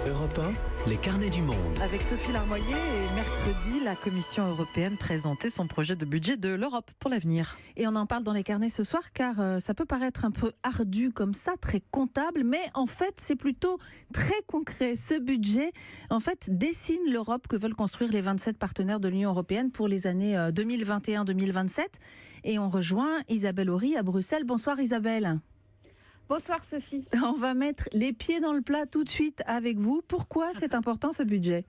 Europe 1, les carnets du monde. Avec Sophie Larmoyer, et mercredi, la Commission européenne présentait son projet de budget de l'Europe pour l'avenir. Et on en parle dans les carnets ce soir car ça peut paraître un peu ardu comme ça, très comptable, mais en fait c'est plutôt très concret. Ce budget en fait dessine l'Europe que veulent construire les 27 partenaires de l'Union européenne pour les années 2021-2027. Et on rejoint Isabelle Horry à Bruxelles. Bonsoir Isabelle. Bonsoir Sophie. On va mettre les pieds dans le plat tout de suite avec vous. Pourquoi c'est important ce budget ?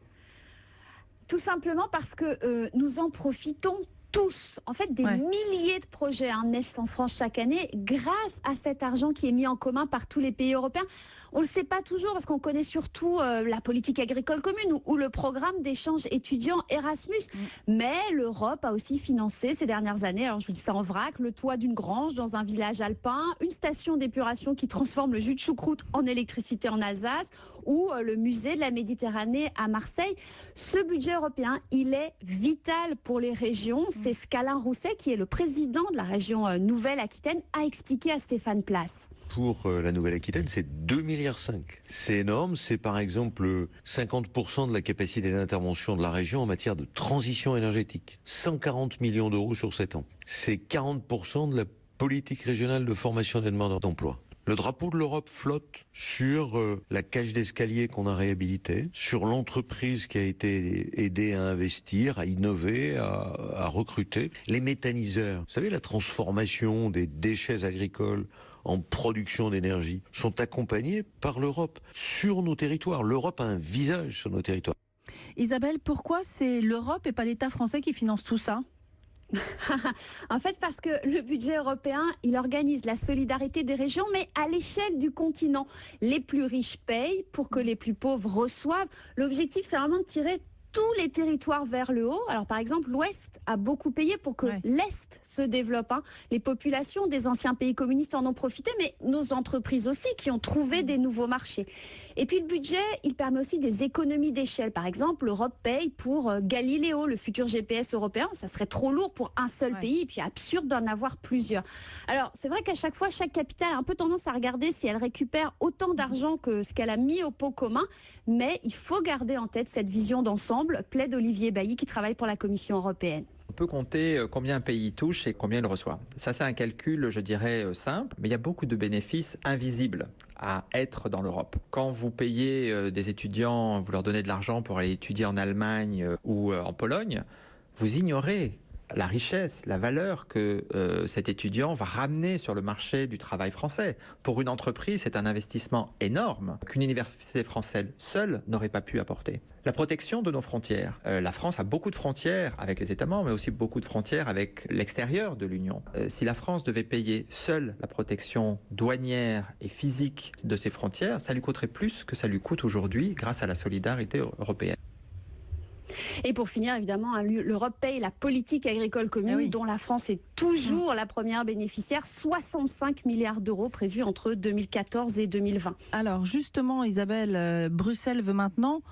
Tout simplement parce que nous en profitons tous. En fait, des milliers de projets naissent en France chaque année grâce à cet argent qui est mis en commun par tous les pays européens. On ne le sait pas toujours parce qu'on connaît surtout la politique agricole commune ou le programme d'échange étudiants Erasmus. Mais l'Europe a aussi financé ces dernières années, alors je vous dis ça en vrac, le toit d'une grange dans un village alpin, une station d'épuration qui transforme le jus de choucroute en électricité en Alsace ou le musée de la Méditerranée à Marseille. Ce budget européen, il est vital pour les régions. C'est ce qu'Alain Rousset, qui est le président de la région Nouvelle-Aquitaine, a expliqué à Stéphane Place. Pour la Nouvelle-Aquitaine, c'est 2,5 milliards. C'est énorme, c'est par exemple 50% de la capacité d'intervention de la région en matière de transition énergétique. 140 millions d'euros sur 7 ans. C'est 40% de la politique régionale de formation et de demandeurs d'emploi. Le drapeau de l'Europe flotte sur la cage d'escalier qu'on a réhabilitée, sur l'entreprise qui a été aidée à investir, à innover, à recruter. Les méthaniseurs, vous savez, la transformation des déchets agricoles en production d'énergie, sont accompagnés par l'Europe sur nos territoires. L'Europe a un visage sur nos territoires. Isabelle, pourquoi c'est l'Europe et pas l'État français qui finance tout ça ? En fait, parce que le budget européen, il organise la solidarité des régions, mais à l'échelle du continent. Les plus riches payent pour que les plus pauvres reçoivent. L'objectif, c'est vraiment de tirer tous les territoires vers le haut. Alors par exemple, l'Ouest a beaucoup payé pour que l'Est se développe. Les populations des anciens pays communistes en ont profité, mais nos entreprises aussi qui ont trouvé des nouveaux marchés. Et puis le budget, il permet aussi des économies d'échelle. Par exemple, l'Europe paye pour Galileo, le futur GPS européen. Ça serait trop lourd pour un seul pays, et puis absurde d'en avoir plusieurs. Alors c'est vrai qu'à chaque fois, chaque capitale a un peu tendance à regarder si elle récupère autant d'argent que ce qu'elle a mis au pot commun, mais il faut garder en tête cette vision d'ensemble, plaide Olivier Bailly qui travaille pour la Commission européenne. On peut compter combien un pays touche et combien il reçoit. Ça, c'est un calcul, je dirais, simple, mais il y a beaucoup de bénéfices invisibles à être dans l'Europe. Quand vous payez des étudiants, vous leur donnez de l'argent pour aller étudier en Allemagne ou en Pologne, vous ignorez la richesse, la valeur que cet étudiant va ramener sur le marché du travail français. Pour une entreprise, c'est un investissement énorme qu'une université française seule n'aurait pas pu apporter. La protection de nos frontières. La France a beaucoup de frontières avec les États membres, mais aussi beaucoup de frontières avec l'extérieur de l'Union. Si la France devait payer seule la protection douanière et physique de ses frontières, ça lui coûterait plus que ça lui coûte aujourd'hui grâce à la solidarité européenne. Et pour finir, évidemment, l'Europe paye la politique agricole commune dont la France est toujours la première bénéficiaire, 65 milliards d'euros prévus entre 2014 et 2020. Alors justement, Isabelle, Bruxelles veut maintenant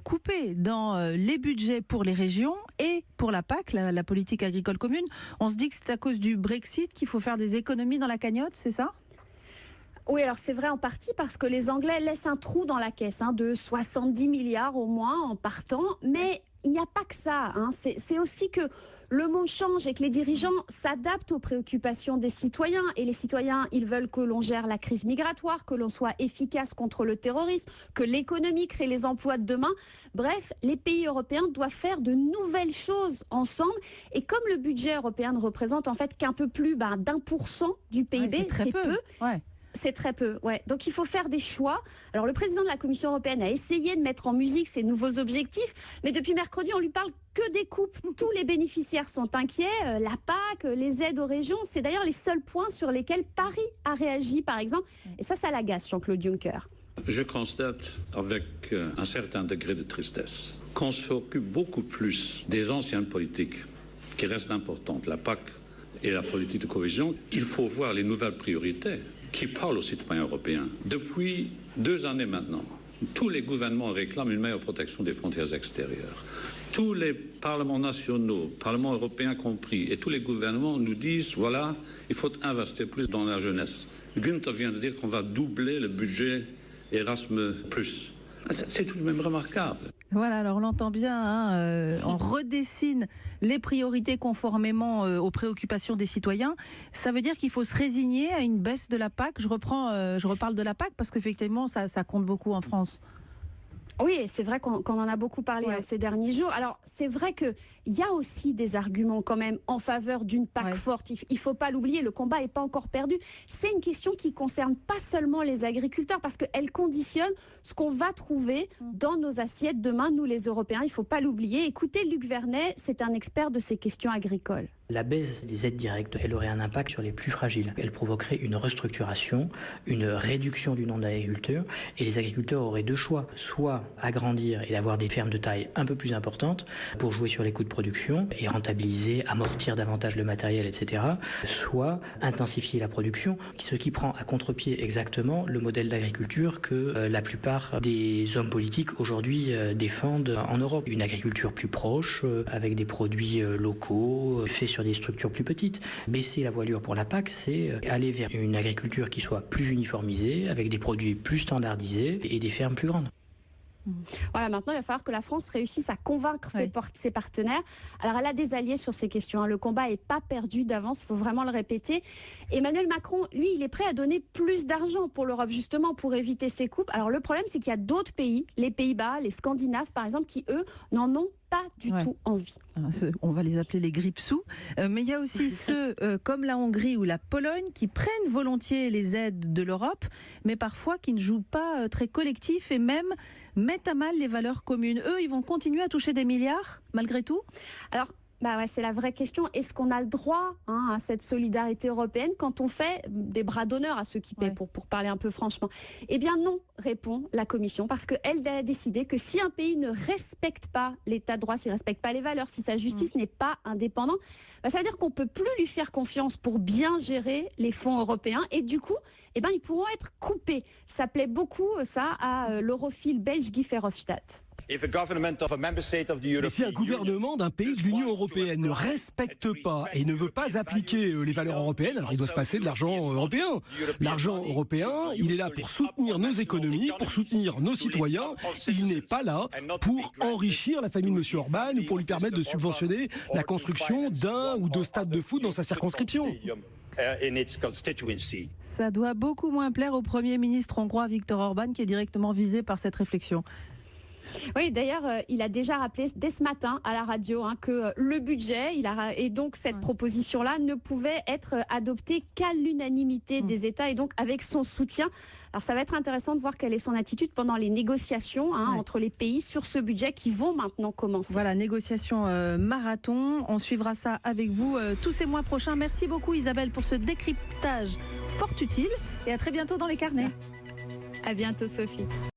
couper dans les budgets pour les régions et pour la PAC, la politique agricole commune. On se dit que c'est à cause du Brexit qu'il faut faire des économies dans la cagnotte, c'est ça ? Oui, alors c'est vrai en partie parce que les Anglais laissent un trou dans la caisse de 70 milliards au moins en partant, mais il n'y a pas que ça. C'est aussi que le monde change et que les dirigeants s'adaptent aux préoccupations des citoyens. Et les citoyens, ils veulent que l'on gère la crise migratoire, que l'on soit efficace contre le terrorisme, que l'économie crée les emplois de demain. Bref, les pays européens doivent faire de nouvelles choses ensemble. Et comme le budget européen ne représente en fait qu'un peu plus d'1% du PIB, c'est peu. C'est très peu, Donc il faut faire des choix. Alors le président de la Commission européenne a essayé de mettre en musique ces nouveaux objectifs, mais depuis mercredi, on lui parle que des coupes. Tous les bénéficiaires sont inquiets. La PAC, les aides aux régions, c'est d'ailleurs les seuls points sur lesquels Paris a réagi, par exemple. Et ça l'agace, Jean-Claude Juncker. Je constate avec un certain degré de tristesse qu'on s'occupe beaucoup plus des anciennes politiques qui restent importantes, la PAC et la politique de cohésion. Il faut voir les nouvelles priorités qui parle aux citoyens européens. Depuis 2 années maintenant, tous les gouvernements réclament une meilleure protection des frontières extérieures. Tous les parlements nationaux, parlements européens compris, et tous les gouvernements nous disent, voilà, il faut investir plus dans la jeunesse. Günther vient de dire qu'on va doubler le budget Erasmus+. C'est tout de même remarquable. Voilà, alors on l'entend bien, hein, on redessine les priorités conformément aux préoccupations des citoyens. Ça veut dire qu'il faut se résigner à une baisse de la PAC. Je reparle de la PAC parce qu'effectivement, ça compte beaucoup en France. Oui, c'est vrai qu'on en a beaucoup parlé ces derniers jours. Alors, c'est vrai qu'il y a aussi des arguments quand même en faveur d'une PAC forte. Il ne faut pas l'oublier, le combat n'est pas encore perdu. C'est une question qui ne concerne pas seulement les agriculteurs parce qu'elle conditionne ce qu'on va trouver dans nos assiettes demain, nous les Européens. Il ne faut pas l'oublier. Écoutez, Luc Vernet, c'est un expert de ces questions agricoles. La baisse des aides directes, elle aurait un impact sur les plus fragiles. Elle provoquerait une restructuration, une réduction du nombre d'agriculteurs et les agriculteurs auraient deux choix. Soit agrandir et avoir des fermes de taille un peu plus importantes pour jouer sur les coûts de production et rentabiliser, amortir davantage le matériel, etc. Soit intensifier la production, ce qui prend à contre-pied exactement le modèle d'agriculture que la plupart des hommes politiques aujourd'hui défendent en Europe. Une agriculture plus proche, avec des produits locaux, faits sur des structures plus petites. Baisser la voilure pour la PAC, c'est aller vers une agriculture qui soit plus uniformisée, avec des produits plus standardisés et des fermes plus grandes. Voilà, maintenant, il va falloir que la France réussisse à convaincre ses partenaires. Alors, elle a des alliés sur ces questions. Le combat n'est pas perdu d'avance, il faut vraiment le répéter. Emmanuel Macron, lui, il est prêt à donner plus d'argent pour l'Europe, justement, pour éviter ces coupes. Alors, le problème, c'est qu'il y a d'autres pays, les Pays-Bas, les Scandinaves, par exemple, qui, eux, n'en ont pas du tout envie. On va les appeler les grippe-sous. Mais il y a aussi ceux comme la Hongrie ou la Pologne qui prennent volontiers les aides de l'Europe, mais parfois qui ne jouent pas très collectif et même mettent à mal les valeurs communes. Eux, ils vont continuer à toucher des milliards, malgré tout ? Alors, c'est la vraie question. Est-ce qu'on a le droit à cette solidarité européenne quand on fait des bras d'honneur à ceux qui paient, pour parler un peu franchement? Eh bien non, répond la Commission, parce qu'elle a décidé que si un pays ne respecte pas l'état de droit, s'il ne respecte pas les valeurs, si sa justice n'est pas indépendante, ça veut dire qu'on ne peut plus lui faire confiance pour bien gérer les fonds européens et du coup, ils pourront être coupés. Ça plaît beaucoup, ça, à l'europhile belge Guy Verhofstadt. Mais si un gouvernement d'un pays de l'Union européenne ne respecte pas et ne veut pas appliquer les valeurs européennes, alors il doit se passer de l'argent européen. L'argent européen, il est là pour soutenir nos économies, pour soutenir nos citoyens. Il n'est pas là pour enrichir la famille de M. Orban ou pour lui permettre de subventionner la construction d'un ou deux stades de foot dans sa circonscription. Ça doit beaucoup moins plaire au Premier ministre hongrois Viktor Orban qui est directement visé par cette réflexion. Oui, d'ailleurs, il a déjà rappelé dès ce matin à la radio que le budget et donc cette proposition-là ne pouvait être adoptée qu'à l'unanimité des États et donc avec son soutien. Alors ça va être intéressant de voir quelle est son attitude pendant les négociations entre les pays sur ce budget qui vont maintenant commencer. Voilà, négociation marathon. On suivra ça avec vous tous ces mois prochains. Merci beaucoup Isabelle pour ce décryptage fort utile et à très bientôt dans les carnets. À bientôt Sophie.